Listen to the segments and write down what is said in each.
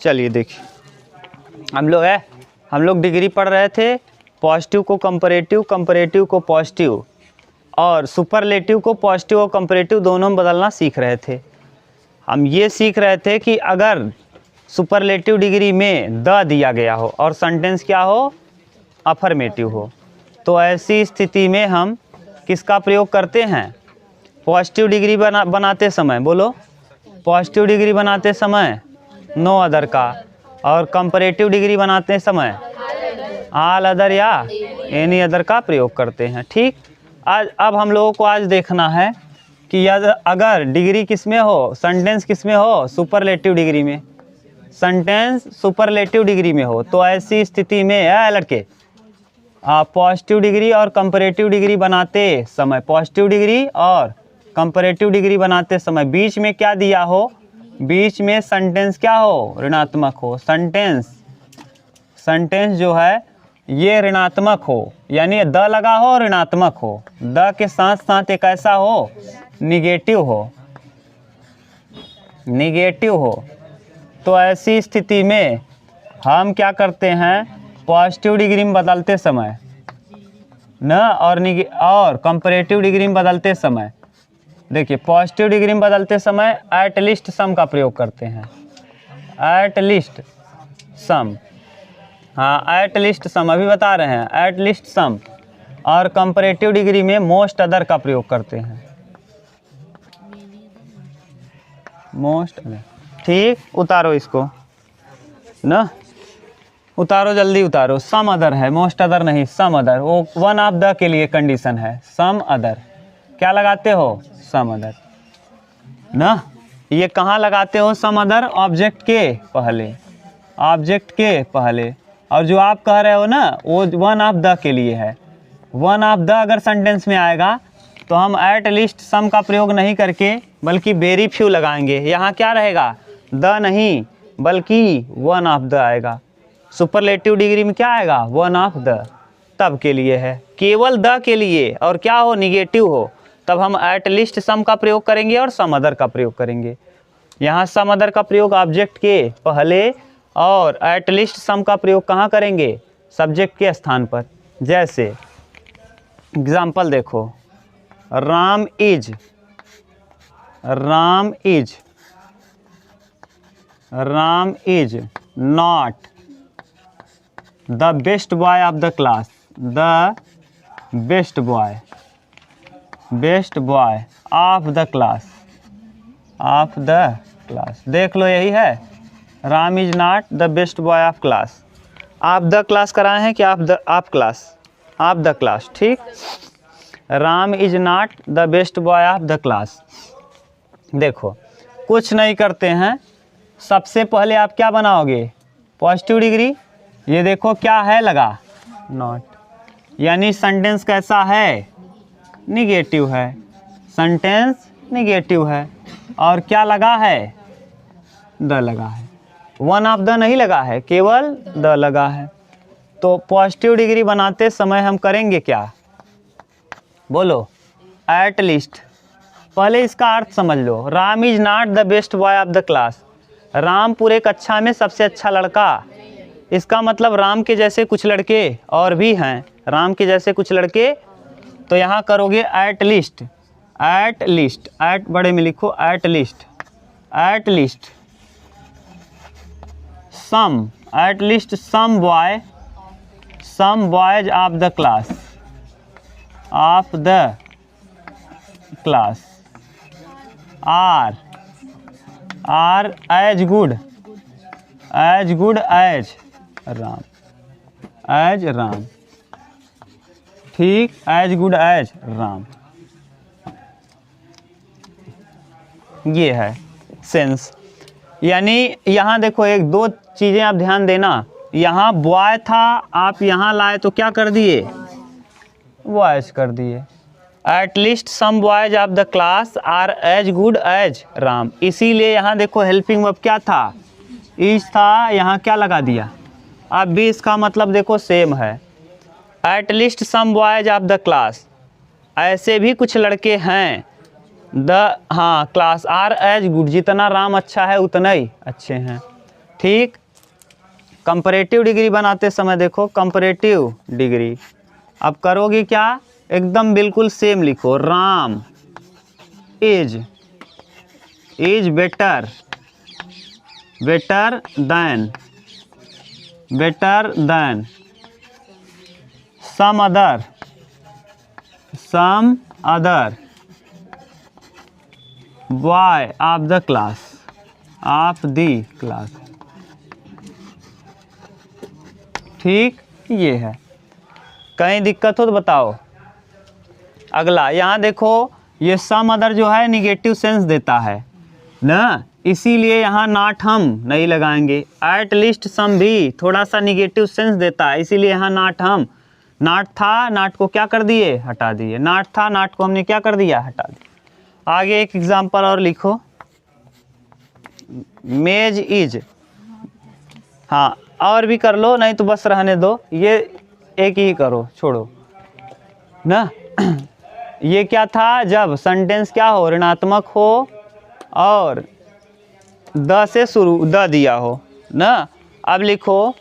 चलिए देखिए, हम लोग डिग्री पढ़ रहे थे, पॉजिटिव को कंपैरेटिव, कंपैरेटिव को पॉजिटिव, और सुपरलेटिव को पॉजिटिव और कंपैरेटिव दोनों में बदलना सीख रहे थे। हम ये सीख रहे थे कि अगर सुपरलेटिव डिग्री में द दिया गया हो और सेंटेंस क्या हो, अफर्मेटिव हो, तो ऐसी स्थिति में हम किसका प्रयोग करते हैं? पॉजिटिव डिग्री बनाते समय, बोलो, पॉजिटिव डिग्री बनाते समय नो अदर का, और कंपैरेटिव डिग्री बनाते समय ऑल अदर या एनी अदर का प्रयोग करते हैं। ठीक, आज अब हम लोगों को आज देखना है कि अगर डिग्री किस में हो, सेंटेंस किस में हो, सुपरलेटिव डिग्री में, सेंटेंस सुपरलेटिव डिग्री में हो, तो ऐसी स्थिति में लड़के पॉजिटिव डिग्री और कंपैरेटिव डिग्री बनाते समय, पॉजिटिव डिग्री और कंपैरेटिव डिग्री बनाते समय बीच में क्या दिया हो, बीच में सेंटेंस क्या हो, ऋणात्मक हो। सेंटेंस जो है ये ऋणात्मक हो, यानी द लगा हो और ऋणात्मक हो, द के साथ साथ एक ऐसा हो निगेटिव हो। तो ऐसी स्थिति में हम क्या करते हैं, पॉजिटिव डिग्री में बदलते समय न और कंपैरेटिव डिग्री में बदलते समय, देखिए पॉजिटिव डिग्री में बदलते समय एट लीस्ट सम का प्रयोग करते हैं, एट लीस्ट सम, हाँ एट लीस्ट सम अभी बता रहे हैं, एट लीस्ट सम, और कंपैरेटिव डिग्री में मोस्ट अदर का प्रयोग करते हैं, मोस्ट अदर। ठीक, उतारो इसको ना, उतारो जल्दी उतारो। सम अदर है, मोस्ट अदर नहीं, सम अदर, वो वन ऑफ द के लिए कंडीशन है। सम अदर क्या लगाते हो, सम अदर ना। ये कहाँ लगाते हो सम अदर, ऑब्जेक्ट के पहले, ऑब्जेक्ट के पहले, और जो आप कह रहे हो ना वो वन ऑफ द के लिए है। वन ऑफ द अगर सेंटेंस में आएगा तो हम एट लीस्ट सम का प्रयोग नहीं करके बल्कि वेरी फ्यू लगाएंगे। यहाँ क्या रहेगा, द नहीं बल्कि वन ऑफ द आएगा। सुपरलेटिव डिग्री में क्या आएगा, वन ऑफ द, तब के लिए है, केवल द के लिए, और क्या हो, निगेटिव हो, तब हम एट लीस्ट सम का प्रयोग करेंगे और सम अदर का प्रयोग करेंगे। यहाँ सम अदर का प्रयोग ऑब्जेक्ट के पहले और एट लीस्ट सम का प्रयोग कहाँ करेंगे, सब्जेक्ट के स्थान पर। जैसे एग्जाम्पल देखो, Ram is not the best boy of the class, the best boy of the class, देख लो यही है, Ram is not the best boy of class. आप द क्लास कराए हैं कि आप द क्लास, ठीक। Ram is not the best boy of the class. देखो कुछ नहीं करते हैं, सबसे पहले आप क्या बनाओगे, पॉजिटिव डिग्री, ये देखो क्या है लगा, नॉट, यानी सेंटेंस कैसा है, निगेटिव है, सेंटेंस निगेटिव है, और क्या लगा है, द लगा है, वन ऑफ द नहीं लगा है, केवल द लगा है। तो पॉजिटिव डिग्री बनाते समय हम करेंगे क्या, बोलो, एट लीस्ट। पहले इसका अर्थ समझ लो, Ram is not the best boy of the class, Ram पूरे कक्षा में सबसे अच्छा लड़का, इसका मतलब राम के जैसे कुछ लड़के और भी हैं, राम के जैसे कुछ लड़के। तो यहाँ करोगे एट लीस्ट, एट बड़े में लिखो, at least some, at least some boys of the class are as good as Ram, ठीक, एज गुड एज राम, ये है सेंस। यानी यहाँ देखो एक दो चीज़ें आप ध्यान देना, यहाँ बॉय था, आप यहाँ लाए तो क्या कर दिए, बॉयज कर दिए। At least some boys of the class are as good as Ram, इसीलिए यहाँ देखो हेल्पिंग वर्ब क्या था, इज था, यहाँ क्या लगा दिया। अब भी इसका मतलब देखो सेम है, at least some boys of the class, ऐसे भी कुछ लड़के हैं, द, हाँ, क्लास आर एज गुड, जितना राम अच्छा है उतना ही अच्छे हैं, ठीक। कंपैरेटिव डिग्री बनाते समय देखो कंपैरेटिव डिग्री, अब करोगे क्या, एकदम बिल्कुल सेम लिखो, Ram is better than some other boy of the class. ठीक, ये है। कहीं दिक्कत हो तो बताओ। अगला यहाँ देखो, ये सम अदर जो है निगेटिव सेंस देता है ना, इसीलिए यहाँ नॉट हम नहीं लगाएंगे। एट लीस्ट सम भी थोड़ा सा निगेटिव सेंस देता है, इसीलिए यहाँ नॉट हम, नॉट था, नॉट को क्या कर दिए, हटा दिए। नॉट था, नॉट को हमने क्या कर दिया, हटा दिया। आगे एक एग्जांपल और लिखो, मेज इज, हाँ और भी कर लो, नहीं तो बस रहने दो, ये एक ही करो, छोड़ो ना। ये क्या था, जब सेंटेंस क्या हो, ऋणात्मक हो और द से शुरू, द दिया हो ना। अब लिखो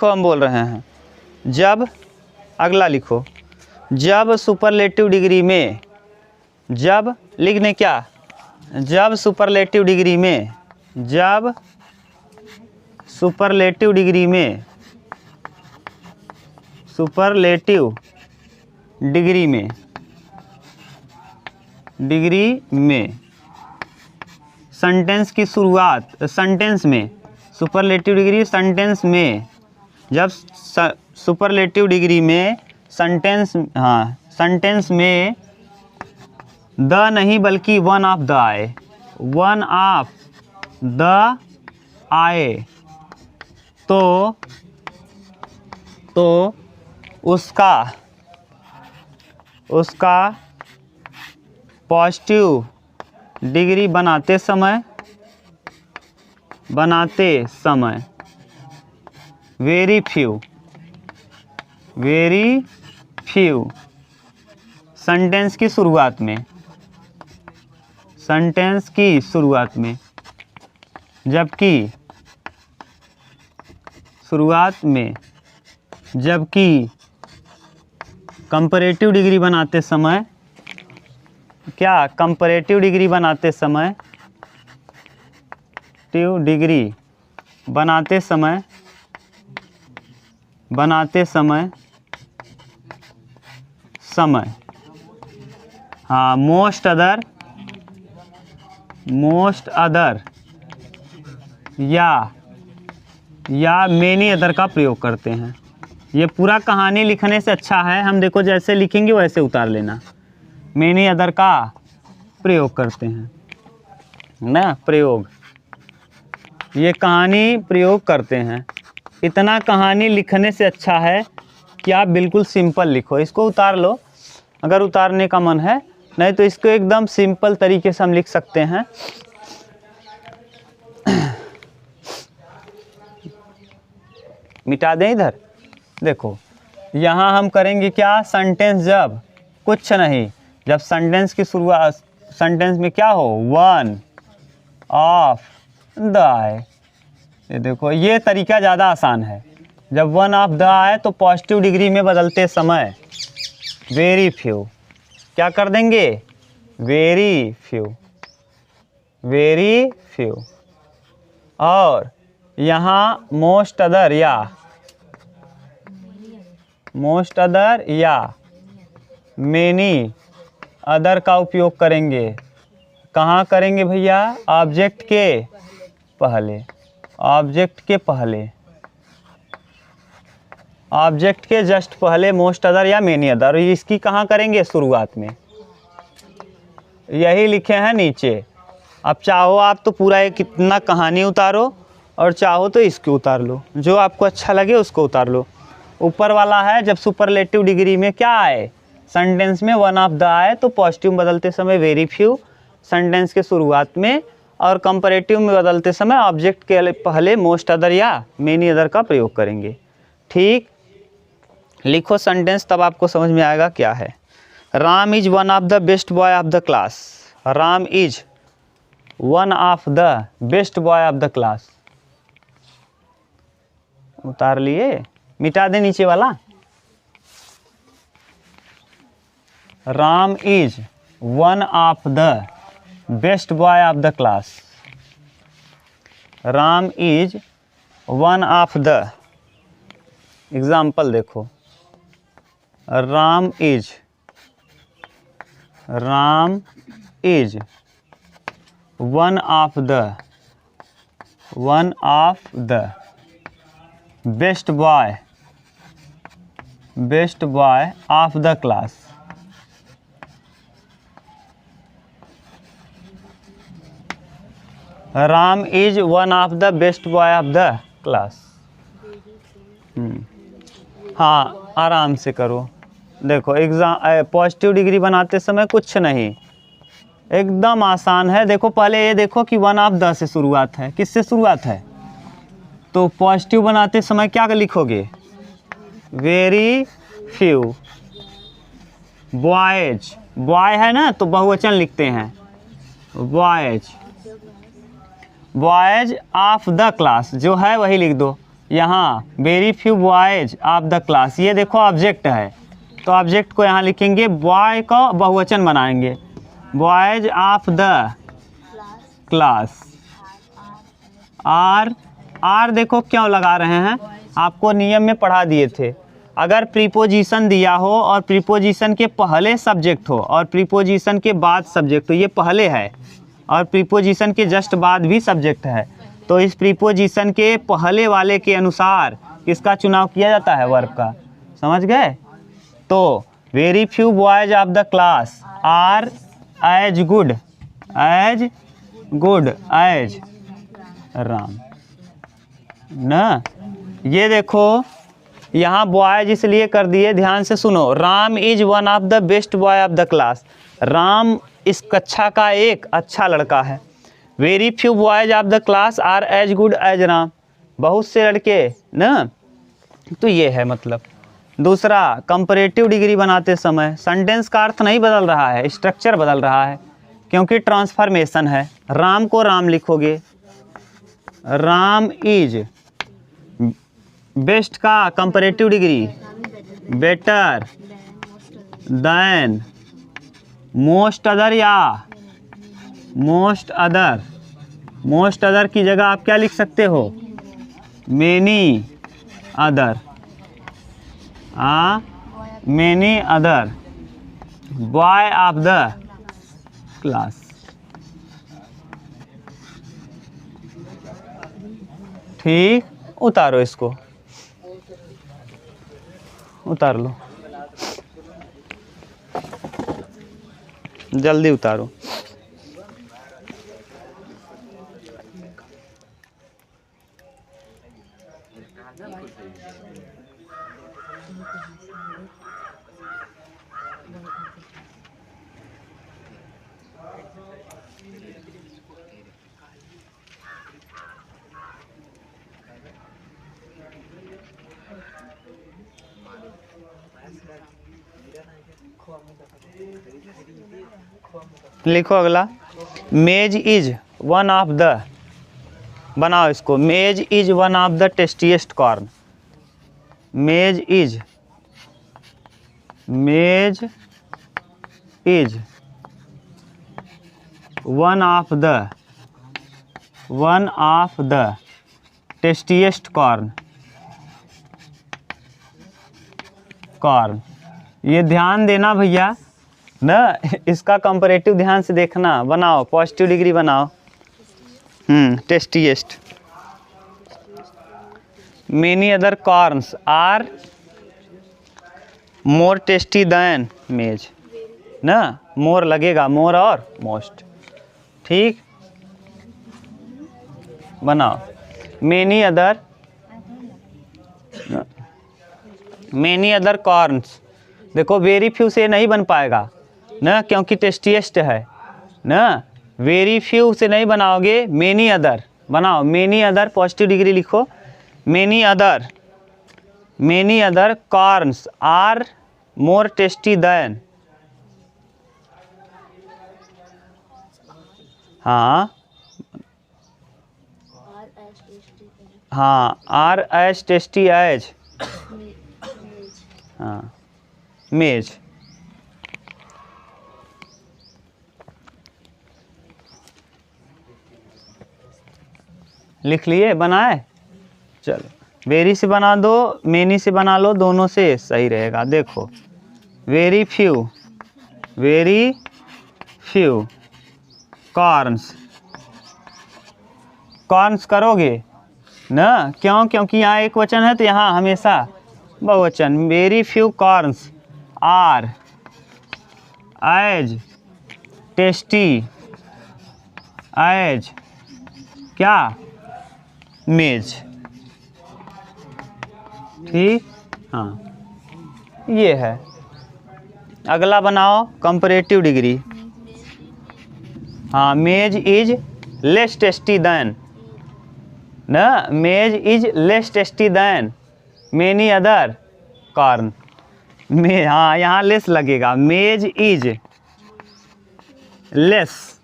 हम बोल रहे हैं, जब, अगला लिखो, जब सुपरलेटिव डिग्री में, जब लिखने क्या, जब सुपरलेटिव डिग्री में, जब सुपरलेटिव डिग्री में, सुपरलेटिव डिग्री में सेंटेंस की शुरुआत, सेंटेंस में सुपरलेटिव डिग्री, सेंटेंस में, जब सुपरलेटिव डिग्री में सेंटेंस, हाँ सेंटेंस में द नहीं बल्कि वन ऑफ द आए, वन ऑफ द आए, तो उसका पॉजिटिव डिग्री बनाते समय वेरी फ्यू सेंटेंस की शुरुआत में, जबकि कंपैरेटिव डिग्री बनाते समय, क्या कंपैरेटिव डिग्री बनाते समय, हाँ मोस्ट अदर या मेनी अदर का प्रयोग करते हैं। ये पूरा कहानी लिखने से अच्छा है, हम देखो जैसे लिखेंगे वैसे उतार लेना। मेनी अदर का प्रयोग करते हैं ना, प्रयोग, ये कहानी प्रयोग करते हैं। इतना कहानी लिखने से अच्छा है कि आप बिल्कुल सिंपल लिखो। इसको उतार लो अगर उतारने का मन है, नहीं तो इसको एकदम सिंपल तरीके से हम लिख सकते हैं। मिटा दें इधर, देखो यहाँ हम करेंगे क्या, सेंटेंस जब कुछ नहीं, जब सेंटेंस की शुरुआत, सेंटेंस में क्या हो, वन ऑफ द आए, ये देखो ये तरीका ज़्यादा आसान है। जब वन ऑफ द आए तो पॉजिटिव डिग्री में बदलते समय वेरी फ्यू, क्या कर देंगे, वेरी फ्यू, और यहाँ मोस्ट अदर या मेनी अदर का उपयोग करेंगे। कहाँ करेंगे भैया, ऑब्जेक्ट के जस्ट पहले मोस्ट अदर या मेनी अदर। इसकी कहाँ करेंगे, शुरुआत में, यही लिखे हैं नीचे। अब चाहो आप तो पूरा एक कितना कहानी उतारो, और चाहो तो इसको उतार लो, जो आपको अच्छा लगे उसको उतार लो। ऊपर वाला है जब सुपरलेटिव डिग्री में क्या आए, सेंटेंस में वन ऑफ द आए तो पॉजिटिव बदलते समय वेरी फ्यू सेंटेंस के शुरुआत में, और कंपैरेटिव में बदलते समय ऑब्जेक्ट के पहले मोस्ट अदर या मेनी अदर का प्रयोग करेंगे। ठीक, लिखो सेंटेंस, तब आपको समझ में आएगा क्या है। Ram is one of the best boy of the class. Ram is one of the best boy of the class. उतार लिए, मिटा दे नीचे वाला। Ram is one of the best boy of the class. Ram is one of the, example देखो, Ram is one of the best boy of the class. Ram is one of the best boy of the class. हाँ, आराम से करो। देखो exam positive degree बनाते समय कुछ नहीं, एकदम आसान है। देखो पहले ये देखो कि वन ऑफ द से शुरुआत है, किससे शुरुआत है? तो पॉजिटिव बनाते समय क्या लिखोगे? वेरी फ्यू बॉयज, बॉय है ना तो बहुवचन लिखते हैं, बॉयज ऑफ द क्लास, जो है वही लिख दो। यहाँ very few boys of the class, ये देखो ऑब्जेक्ट है तो ऑब्जेक्ट को यहाँ लिखेंगे, बॉय का बहुवचन बनाएंगे, boys of the class. Are देखो क्यों लगा रहे हैं, आपको नियम में पढ़ा दिए थे। अगर प्रीपोजिशन दिया हो और प्रीपोजिशन के पहले सब्जेक्ट हो और प्रीपोजिशन के बाद सब्जेक्ट हो, ये पहले है और प्रीपोजिशन के जस्ट बाद भी सब्जेक्ट है, तो इस प्रीपोजिशन के पहले वाले के अनुसार किसका चुनाव किया जाता है? वर्ब का। समझ गए? तो very few boys of the class are as good as Ram ना। ये देखो यहाँ बॉयज इसलिए कर दिए, ध्यान से सुनो। Ram is one of the best boy of the class, Ram इस कक्षा का एक अच्छा लड़का है। Very few boys of the class are as good as Ram, बहुत से लड़के ना, तो ये है मतलब। दूसरा, कंपैरेटिव डिग्री बनाते समय सेंटेंस का अर्थ नहीं बदल रहा है, स्ट्रक्चर बदल रहा है, क्योंकि ट्रांसफॉर्मेशन है। राम को राम लिखोगे, राम इज बेस्ट का comparative degree better than most other, या मोस्ट अदर की जगह आप क्या लिख सकते हो? Many other, many other boy of the class. ठीक, उतारो इसको, उतार लो, जल्दी उतारो। लिखो अगला, मेज इज वन ऑफ द, बनाओ इसको, maize is one of the tastiest corn. Maize is one of the tastiest corn. ये ध्यान देना भैया ना, इसका कंपैरेटिव ध्यान से देखना। बनाओ, पॉजिटिव डिग्री बनाओ। Tastiest, many other corns are more tasty than maize ना, मोर लगेगा, मोर और मोस्ट। ठीक, बनाओ मेनी अदर कॉर्न्स। देखो वेरी फ्यू से नहीं बन पाएगा ना, क्योंकि टेस्टीएस्ट है ना, वेरी फ्यू से नहीं बनाओगे, मेनी अदर बनाओ। मेनी अदर पॉजिटिव डिग्री लिखो, many other corns are more tasty than. हाँ, हाँ, आर एज टेस्टी एज, हाँ मेज। लिख लिए, बनाए? चलो, वेरी से बना दो, मेनी से बना लो, दोनों से सही रहेगा। देखो, वेरी फ्यू कॉर्न्स, कॉर्न्स करोगे ना, क्यों? क्योंकि यहाँ एक वचन है तो यहाँ हमेशा बहुवचन। Very few corns are as tasty as क्या? मेज। ठीक, हाँ ये है। अगला बनाओ कंपैरेटिव डिग्री। हाँ, मेज इज लेस टेस्टी दैन ना, maize is less tasty than many other corn. में हाँ, यहाँ लेस लगेगा। Maize is less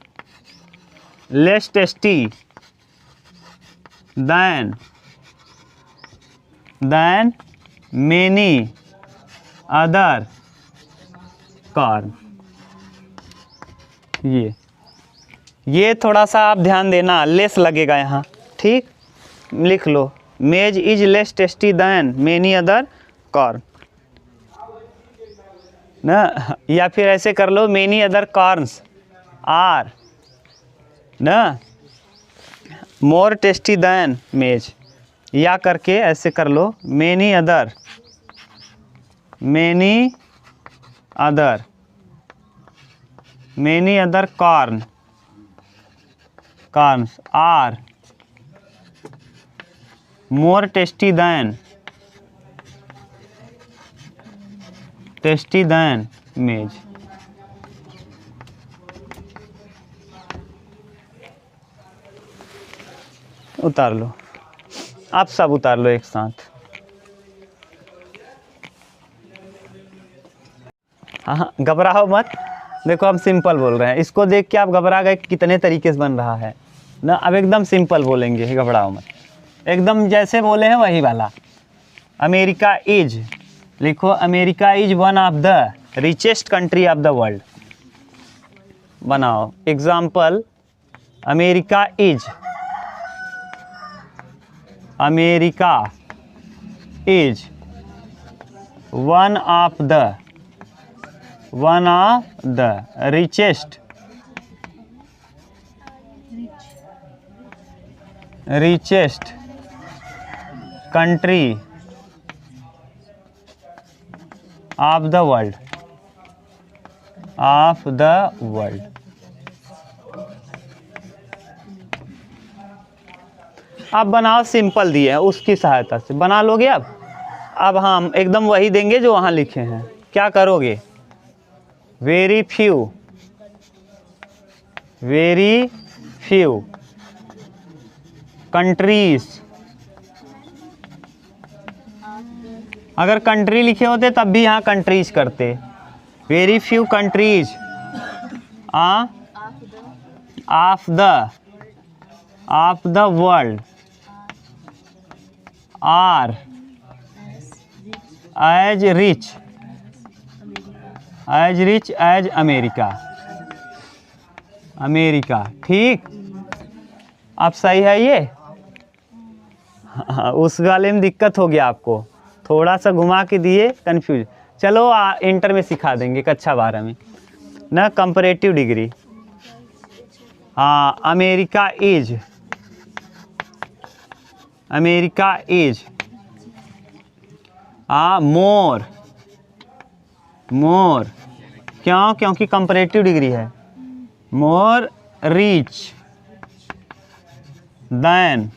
tasty than many other corn. ये थोड़ा सा आप ध्यान देना, लेस लगेगा यहाँ। ठीक, लिख लो, maize is less tasty than many other corn ना, या फिर ऐसे कर लो, मेनी अदर कॉर्न्स आर ना मोर टेस्टी दैन मेज, या करके ऐसे कर लो, many other corns are more tasty than maize. उतार लो, आप सब उतार लो एक साथ। हाँ, घबराओ मत। देखो, हम सिंपल बोल रहे हैं, इसको देख के आप घबरा गए कितने तरीके से बन रहा है ना। अब एकदम सिंपल बोलेंगे, घबराओ मत, एकदम जैसे बोले हैं वही वाला। अमेरिका इज, लिखो, America is one of the richest country of the world. बनाओ example, America is one of the richest country of the world आप बनाओ, सिंपल दिए है, उसकी सहायता से बना लोगे। अब हम एकदम वही देंगे जो वहाँ लिखे हैं। क्या करोगे? वेरी फ्यू कंट्रीज, अगर कंट्री लिखे होते तब भी यहाँ कंट्रीज करते। Very few countries of the world are as rich as America. ठीक, अब सही है ये? उस वाले में दिक्कत हो गया आपको, थोड़ा सा घुमा के दिए, कंफ्यूज। चलो इंटर में सिखा देंगे, कक्षा 12 में ना, कंपैरेटिव डिग्री। हाँ, अमेरिका इज मोर, क्यों? क्योंकि कंपैरेटिव डिग्री है। More rich than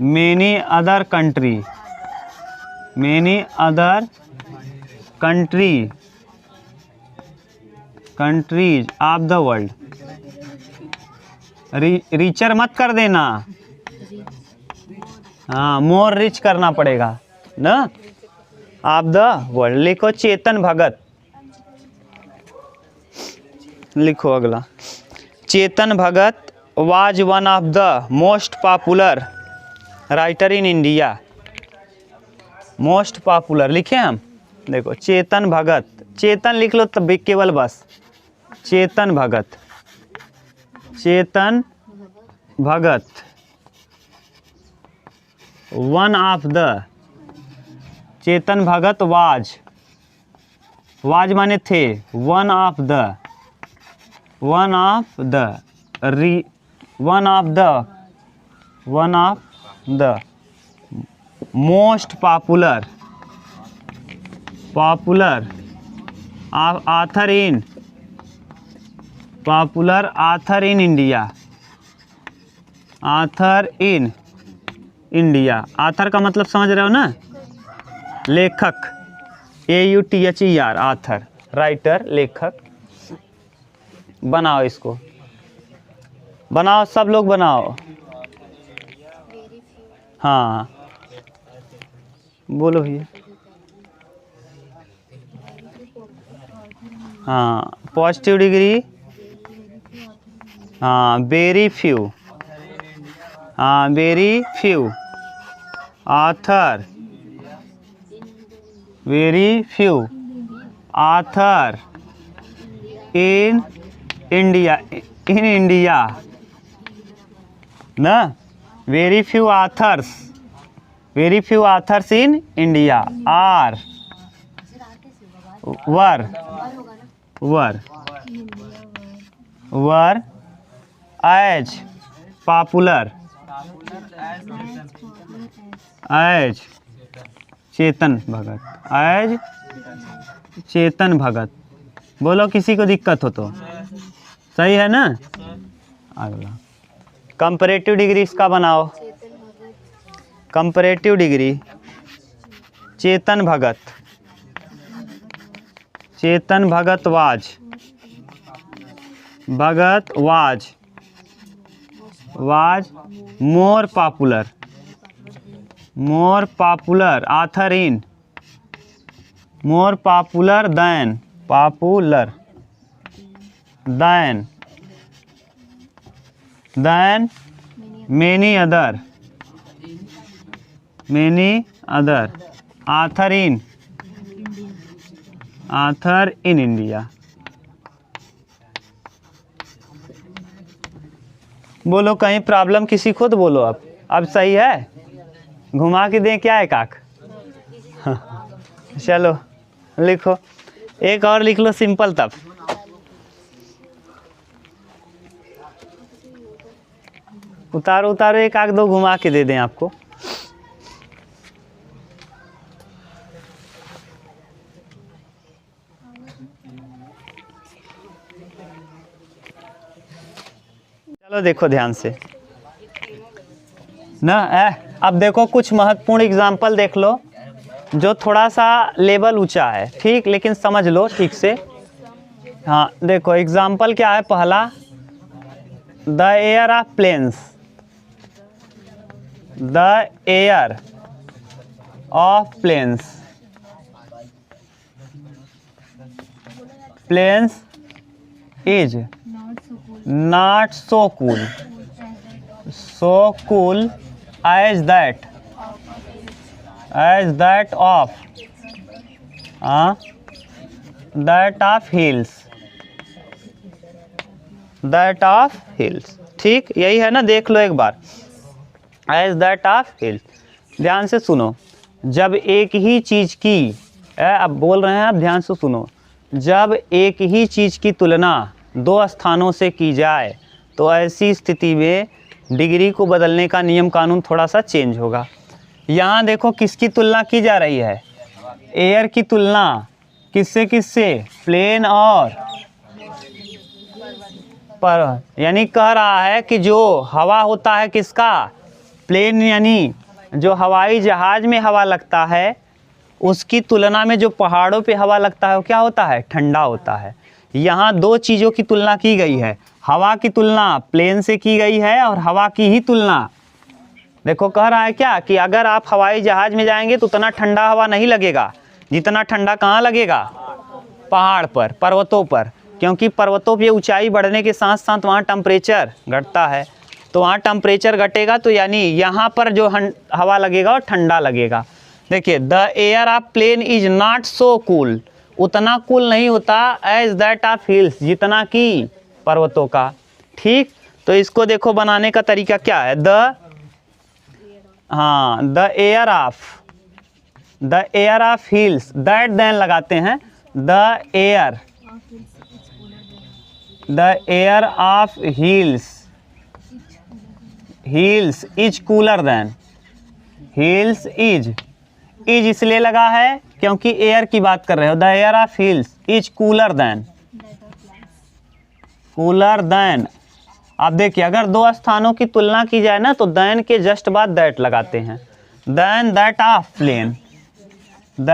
many other countries of the world. Richer मत कर देना, हाँ, मोर रिच करना पड़ेगा ना, ऑफ द वर्ल्ड। लिखो चेतन भगत, लिखो अगला, Chetan Bhagat was one of the most popular writer in India. Most popular लिखे हम, देखो चेतन भगत, चेतन लिख लो तब केवल बस, Chetan Bhagat, Chetan Bhagat, one of the, Chetan Bhagat was, was माने थे, one of the, one of the, one of the, one of the most popular, popular author in, popular author in India, author in India. Author का मतलब समझ रहे हो ना, लेखक, AUTHER, ऑथर, राइटर, लेखक। बनाओ इसको, बनाओ सब लोग बनाओ। हाँ बोलो भैया। हाँ पॉजिटिव डिग्री, हाँ वेरी फ्यू, हाँ very few author, very few author in India, in India ना, very few authors, very few authors in India are were, were, were as popular, as Chetan Bhagat, as Chetan Bhagat. बोलो किसी को दिक्कत हो तो, सही है ना। अगला कंपैरेटिव डिग्री इसका बनाओ, comparative degree Chetan Bhagat, Chetan Bhagat was, Bhagat was, was more popular, more popular author in, more popular than, popular than, than many other, many other author in, author in India. बोलो कहीं प्रॉब्लम किसी खुद बोलो। अब सही है, घुमा के दें क्या है काक। चलो लिखो, एक और लिख लो सिंपल तब। उतारो उतारो, एक आग दो घुमा के दे दें आपको। चलो देखो ध्यान से ना, अब देखो कुछ महत्वपूर्ण एग्जाम्पल देख लो जो थोड़ा सा लेवल ऊंचा है, ठीक, लेकिन समझ लो ठीक से। हाँ देखो एग्जाम्पल क्या है, पहला the air of plains, the air of plains, plains is not so cool, so cool as that of that of hills, that of hills, ठीक, यही है ना। देख लो एक बार, as that of hills। ध्यान से सुनो, जब एक ही चीज़ की, अब बोल रहे हैं आप ध्यान से सुनो, जब एक ही चीज़ की तुलना दो स्थानों से की जाए तो ऐसी स्थिति में डिग्री को बदलने का नियम कानून थोड़ा सा चेंज होगा। यहाँ देखो किसकी तुलना की जा रही है, एयर की तुलना किससे किससे, प्लेन और पर, यानी कह रहा है कि जो हवा होता है किसका, प्लेन, यानी जो हवाई जहाज में हवा लगता है उसकी तुलना में जो पहाड़ों पे हवा लगता है वो क्या होता है, ठंडा होता है। यहाँ दो चीज़ों की तुलना की गई है, हवा की तुलना प्लेन से की गई है और हवा की ही तुलना, देखो कह रहा है क्या कि अगर आप हवाई जहाज़ में जाएंगे तो उतना ठंडा हवा नहीं लगेगा जितना ठंडा कहाँ लगेगा, पहाड़ पर, पर्वतों पर। क्योंकि पर्वतों पे ऊंचाई बढ़ने के साथ साथ वहाँ टेम्परेचर घटता है, तो वहाँ टेम्परेचर घटेगा तो यानी यहाँ पर जो हवा लगेगा वो ठंडा लगेगा। देखिए, the air of plain is not so cool, उतना कूल नहीं होता एज दैट ऑफ हिल्स, जितना कि पर्वतों का। ठीक, तो इसको देखो बनाने का तरीका क्या है। The air of hills, that than लगाते हैं। The air of hills is cooler than, hills is इसलिए लगा है क्योंकि एयर की बात कर रहे हो। The air of hills is cooler then. आप देखिए, अगर दो स्थानों की तुलना की जाए ना तो देन के जस्ट बाद दैट लगाते हैं। Than that of plain, the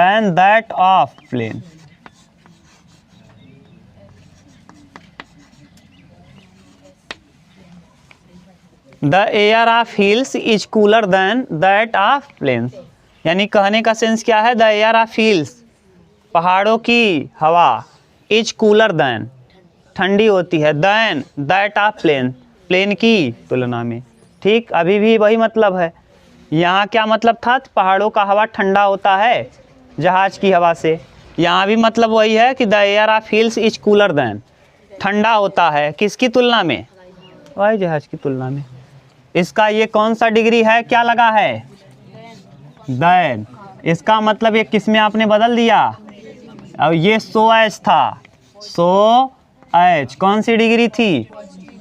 air of hills is cooler than that of plain. यानी कहने का सेंस क्या है, द एयर ऑफ हिल्स, पहाड़ों की हवा, इज कूलर देन, ठंडी होती है, देन दैट ऑफ प्लेन की तुलना में। ठीक, अभी भी वही मतलब है। यहाँ क्या मतलब था, पहाड़ों का हवा ठंडा होता है जहाज की हवा से। यहाँ भी मतलब वही है कि the air of hills is cooler then, ठंडा होता है किसकी तुलना में, वही जहाज की तुलना में। इसका ये कौन सा डिग्री है, क्या लगा है, देन। इसका मतलब ये किस में आपने बदल दिया, और ये सो एच था, सो एच कौन सी डिग्री थी,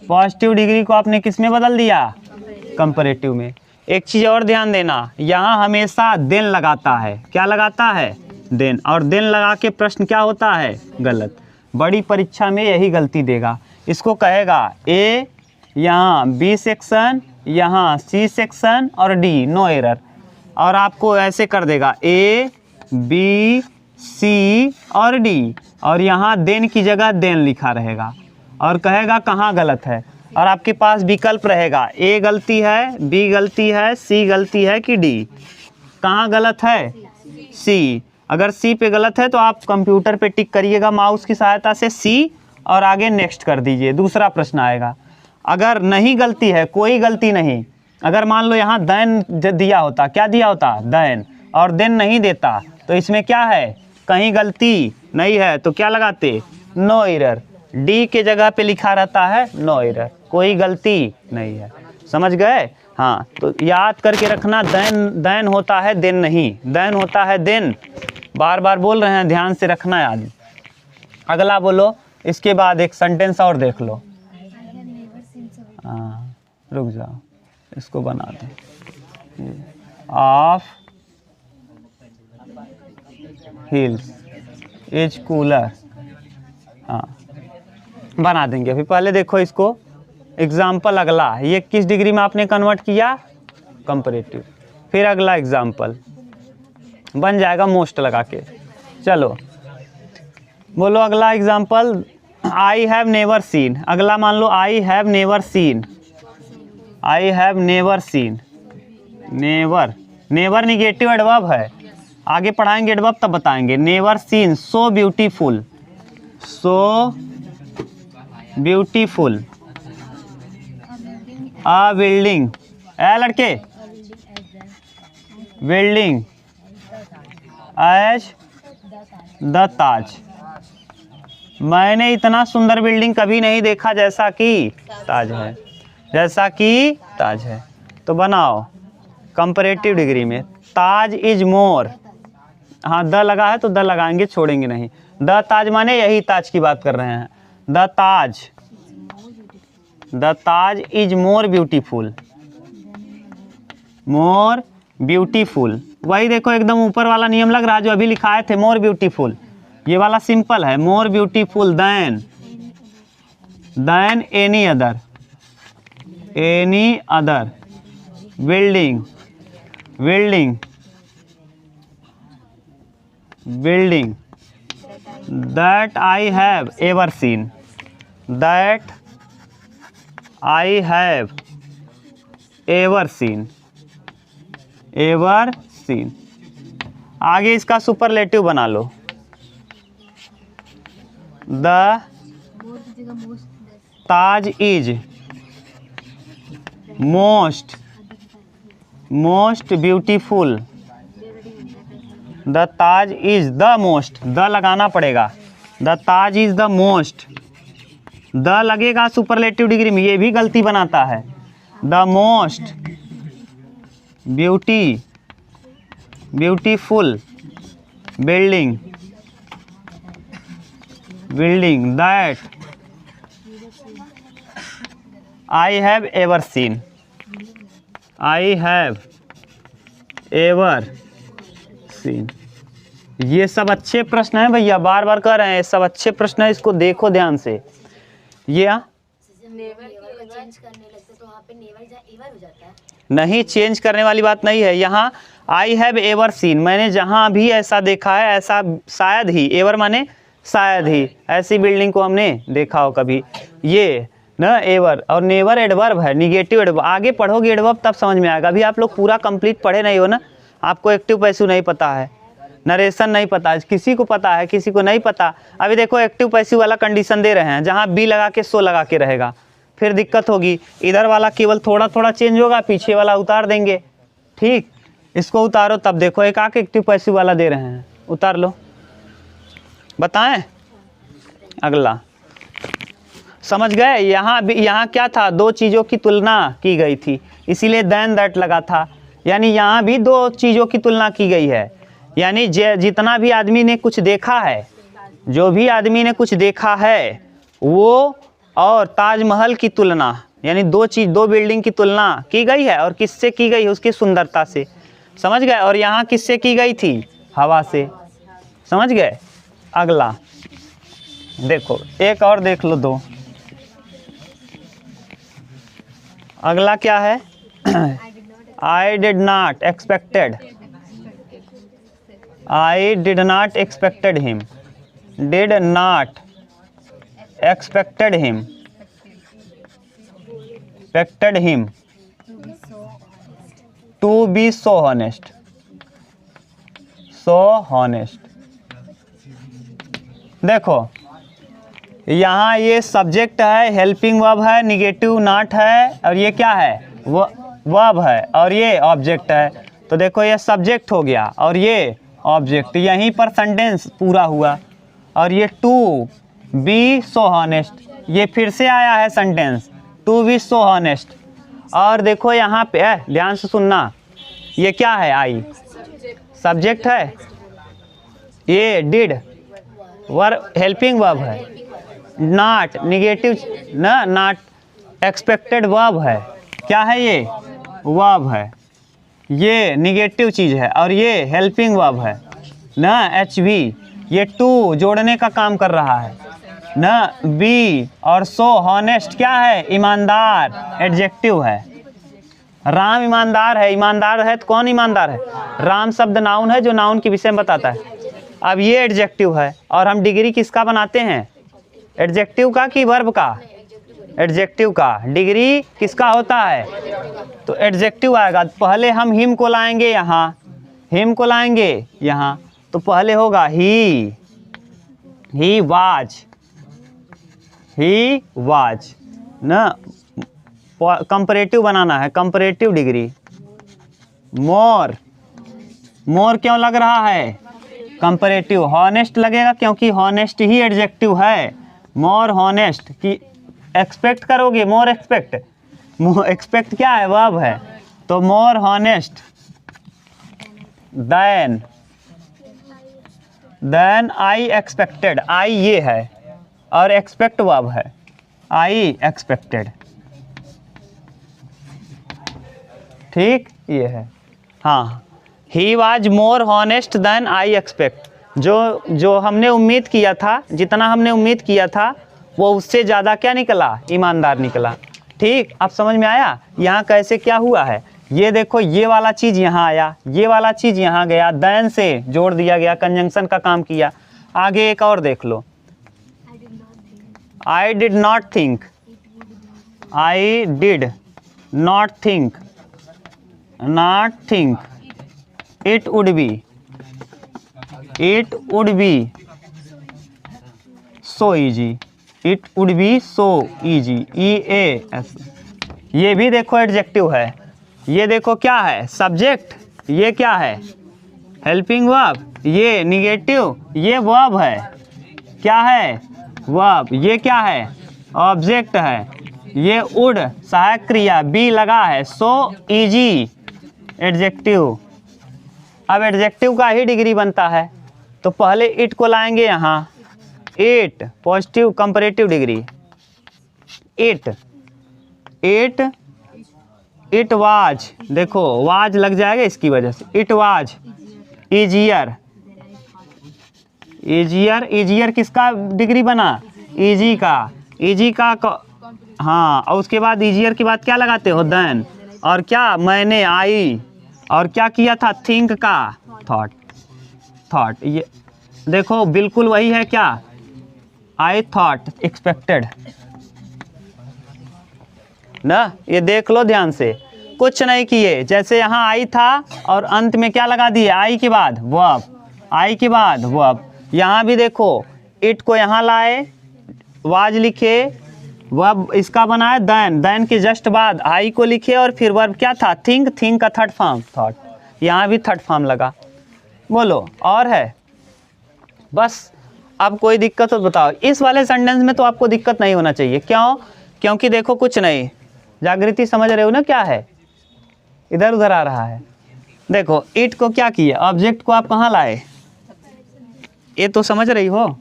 पॉजिटिव डिग्री को आपने किस में बदल दिया, कंपैरेटिव में। एक चीज़ और ध्यान देना, यहाँ हमेशा देन लगाता है, क्या लगाता है, देन। और देन लगा के प्रश्न क्या होता है, गलत। बड़ी परीक्षा में यही गलती देगा। इसको कहेगा ए, यहाँ बी सेक्शन, यहाँ सी सेक्शन और डी नो एरर, और आपको ऐसे कर देगा ए बी सी और डी, और यहाँ देन की जगह देन लिखा रहेगा, और कहेगा कहाँ गलत है, और आपके पास विकल्प रहेगा, ए गलती है, बी गलती है, सी गलती है कि डी। कहाँ गलत है, सी। अगर सी पे गलत है तो आप कंप्यूटर पे टिक करिएगा माउस की सहायता से सी, और आगे नेक्स्ट कर दीजिए, दूसरा प्रश्न आएगा। अगर नहीं गलती है, कोई गलती नहीं, अगर मान लो यहाँ देन दिया होता, क्या दिया होता, देन, और देन नहीं देता, तो इसमें क्या है, कहीं गलती नहीं है, तो क्या लगाते, नो एरर। डी के जगह पे लिखा रहता है नो एरर, कोई गलती नहीं है। समझ गए, हाँ। तो याद करके रखना, देन होता है देन नहीं, देन होता है देन। बार बार बोल रहे हैं, ध्यान से रखना याद। अगला बोलो, इसके बाद एक सेंटेंस और देख लो। हाँ, रुक जाओ, इसको बना दें। ऑफ हिल्स इज कूलर, हाँ बना देंगे। अभी पहले देखो इसको, एग्जाम्पल अगला, ये किस डिग्री में आपने कन्वर्ट किया, कंपैरेटिव। फिर अगला एग्जाम्पल बन जाएगा मोस्ट लगा के। चलो बोलो अगला example, I have never seen. अगला मान लो I have never seen, I have never seen, never negative adverb है, आगे पढ़ाएंगे एडवर्ब तब बताएंगे। Never seen so beautiful, a building, ए लड़के, बिल्डिंग एज द ताज, मैंने इतना सुंदर बिल्डिंग कभी नहीं देखा जैसा कि ताज है, जैसा कि ताज है। तो बनाओ कंपैरेटिव डिग्री में, ताज इज मोर, हाँ द लगा है तो द लगाएंगे, छोड़ेंगे नहीं। द ताज माने यही ताज की बात कर रहे हैं। The Taj is more beautiful, वही देखो एकदम ऊपर वाला नियम लग रहा है जो अभी लिखाए थे, मोर ब्यूटीफुल। ये वाला सिंपल है, more beautiful than any other building that I have ever seen, ever seen. आगे इसका सुपरलेटिव बना लो, the Taj is most beautiful, the Taj is the most, the लगाना पड़ेगा, the Taj is the most, the लगेगा सुपरलेटिव डिग्री में, ये भी गलती बनाता है। The most beautiful building that I have ever seen, I have ever seen. ये सब अच्छे प्रश्न हैं भैया, बार बार कह रहे हैं, सब अच्छे प्रश्न हैं, इसको देखो ध्यान से। ये नहीं, चेंज करने वाली बात नहीं है यहाँ। आई हैव एवर सीन, मैंने जहाँ भी ऐसा देखा है, ऐसा शायद ही, एवर माने शायद ही, ऐसी बिल्डिंग को हमने देखा हो कभी। ये ना एवर और नेवर एडवर्ब है, निगेटिव एडवर्ब। आगे पढ़ोगे एडवर्ब तब समझ में आएगा, अभी आप लोग पूरा कंप्लीट पढ़े नहीं हो ना, आपको एक्टिव पैसिव नहीं पता है, नरेशन नहीं पता है, किसी को पता है किसी को नहीं पता। अभी देखो एक्टिव पैसिव वाला कंडीशन दे रहे हैं, जहाँ बी लगा के सो लगा के रहेगा, फिर दिक्कत होगी। इधर वाला केवल थोड़ा थोड़ा चेंज होगा, पीछे वाला उतार देंगे। ठीक, इसको उतारो तब देखो, एक आके एक्टिव पैसिव वाला दे रहे हैं, उतार लो। बताएं अगला, समझ गए? यहाँ क्या था, दो चीज़ों की तुलना की गई थी, इसीलिए देन दैट लगा था। यानी यहाँ भी दो चीज़ों की तुलना की गई है, यानी जितना भी आदमी ने कुछ देखा है, जो भी आदमी ने कुछ देखा है वो, और ताजमहल की तुलना, यानी दो बिल्डिंग की तुलना की गई है, और किससे की गई है, उसकी सुंदरता से। समझ गए? और यहाँ किससे की गई थी, हवा से। समझ गए? अगला देखो, एक और देख लो, दो। अगला क्या है? I did not expected him, did not expected him to be so honest, देखो यहाँ ये सब्जेक्ट है, हेल्पिंग वर्ब है, निगेटिव नॉट है, और ये क्या है, वर्ब है, और ये ऑब्जेक्ट है। तो देखो ये सब्जेक्ट हो गया और ये ऑब्जेक्ट, यहीं पर सेंटेंस पूरा हुआ। और ये टू बी सो हॉनेस्ट, ये फिर से आया है sentence, to be so honest. और देखो यहाँ पे ध्यान से सुनना, ये क्या है, आई सब्जेक्ट है, ये डिड वर्ब हेल्पिंग वर्ब है, नॉट निगेटिव ना, नॉट एक्सपेक्टेड वर्ब है, क्या है ये, वर्ब है, ये निगेटिव चीज़ है, और ये हेल्पिंग वर्ब है ना, एच वी, ये टू जोड़ने का काम कर रहा है ना, बी, और सो हॉनेस्ट क्या है, ईमानदार, एडजेक्टिव है। राम ईमानदार है, ईमानदार है तो कौन ईमानदार है, राम शब्द नाउन है जो नाउन के विषय में बताता है। अब ये एडजेक्टिव है, और हम डिग्री किसका बनाते हैं, एडजेक्टिव का कि वर्ब का, एडजेक्टिव का। डिग्री किसका होता है, तो एडजेक्टिव आएगा। पहले हम हिम को लाएंगे यहाँ, हिम को लाएंगे यहाँ, तो पहले होगा ही वाज ना, कंपैरेटिव बनाना है, कंपैरेटिव डिग्री। मोर क्यों लग रहा है, कंपैरेटिव। हॉनेस्ट लगेगा क्योंकि हॉनेस्ट ही एडजेक्टिव है, मोर हॉनेस्ट की एक्सपेक्ट करोगे, मोर एक्सपेक्ट क्या है, वर्ब है, तो मोर हॉनेस्ट देन आई एक्सपेक्टेड, आई ये है और एक्सपेक्ट वर्ब है, आई एक्सपेक्टेड। ठीक, ये है। हाँ, he was more honest than I expect, जो हमने उम्मीद किया था, जितना हमने उम्मीद किया था वो उससे ज़्यादा क्या निकला, ईमानदार निकला। ठीक, अब समझ में आया यहाँ कैसे क्या हुआ है। ये देखो, ये वाला चीज़ यहाँ आया, ये वाला चीज़ यहाँ गया, देन से जोड़ दिया गया, कंजंक्शन का काम किया। आगे एक और देख लो, I did not think it would be so easy. It would be so easy, EAS। ये भी देखो एडजेक्टिव है। ये देखो क्या है, सब्जेक्ट, ये क्या है, हेल्पिंग वर्ब, ये निगेटिव, ये वर्ब है, क्या है, वर्ब, ये क्या है, ऑब्जेक्ट है, ये वुड सहायक क्रिया, बी लगा है, सो इजी एडजेक्टिव। अब एडजेक्टिव का ही डिग्री बनता है, तो पहले इट को लाएंगे यहाँ, it positive comparative degree, it was, देखो वाज लग जाएगा इसकी वजह से, इट वाज ईजियर, ईजियर किसका डिग्री बना, इजी का हाँ, और उसके बाद ईजियर के बाद क्या लगाते हो, देन, और क्या मैंने, आई, और क्या किया था, थिंक का थॉट, ये देखो बिल्कुल वही है क्या, आई थॉट, एक्सपेक्टेड ना। ये देख लो ध्यान से, कुछ नहीं किए, जैसे यहाँ आई था और अंत में क्या लगा दिए, आई के बाद वर्ब, यहाँ भी देखो इट को यहाँ लाए, वाज लिखे, वर्ब इसका बनाए देन के जस्ट बाद आई को लिखे, और फिर वर्ब क्या था, थिंक का थर्ड फॉर्म थॉट, यहाँ भी थर्ड फॉर्म लगा। बोलो और है, बस अब कोई दिक्कत हो तो बताओ। इस वाले सेंटेंस में तो आपको दिक्कत नहीं होना चाहिए, क्यों, क्योंकि देखो कुछ नहीं, जागृति समझ रहे हो ना क्या है, इधर उधर आ रहा है। देखो इट को क्या किया, ऑब्जेक्ट को आप कहाँ लाए, ये तो समझ रही हो,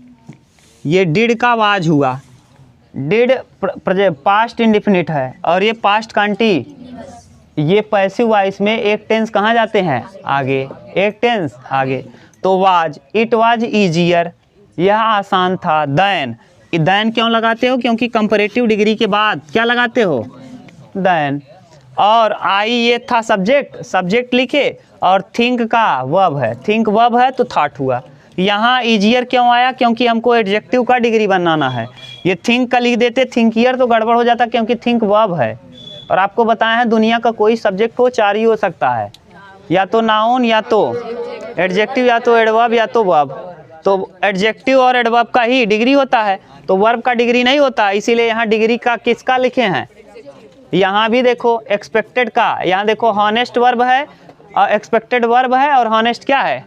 ये डिड का वाज हुआ, डिड पास्ट इंडिफिनिट है, और ये पास्ट कांटी, ये पैसिव वॉइस में एक टेंस कहाँ जाते हैं, आगे, एक टेंस आगे, तो वाज, इट वाज ईजियर, यह आसान था, देन क्यों लगाते हो, क्योंकि कंपैरेटिव डिग्री के बाद क्या लगाते हो, देन, और आई ये था सब्जेक्ट लिखे, और थिंक का वर्ब है, थिंक वर्ब है तो थॉट हुआ। यहाँ ईजियर क्यों आया, क्योंकि हमको एडजेक्टिव का डिग्री बनाना है, ये थिंक का लिख देते थिंकियर तो गड़बड़ हो जाता, क्योंकि थिंक वर्ब है, और आपको बताया है दुनिया का कोई सब्जेक्ट हो, चार ही हो सकता है, या तो नाउन, या तो एडजेक्टिव, या तो एडवर्ब, या तो वर्ब। तो एडजेक्टिव और एडवर्ब का ही डिग्री होता है, तो वर्ब का डिग्री नहीं होता, इसीलिए यहाँ डिग्री का किसका लिखे हैं, यहाँ भी देखो एक्सपेक्टेड का, यहाँ देखो हॉनेस्ट वर्ब है और एक्सपेक्टेड वर्ब है, और हॉनेस्ट क्या है,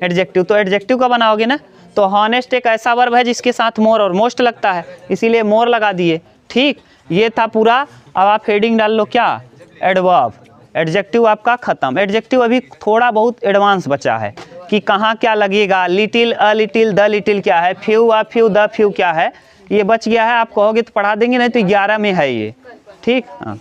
एडजेक्टिव, तो एडजेक्टिव का बनाओगे ना, तो हॉनेस्ट एक ऐसा वर्ब है जिसके साथ मोर और मोस्ट लगता है, इसीलिए मोर लगा दिए। ठीक, ये था पूरा। अब आप हेडिंग डाल लो क्या, एडवर्ब, एडजेक्टिव आपका खत्म। एडजेक्टिव अभी थोड़ा बहुत एडवांस बचा है कि कहाँ क्या लगेगा, little, a little, the little क्या है, few, a few, the few क्या है, ये बच गया है। आप कहोगे तो पढ़ा देंगे, नहीं तो 11 में है ये। ठीक, हाँ।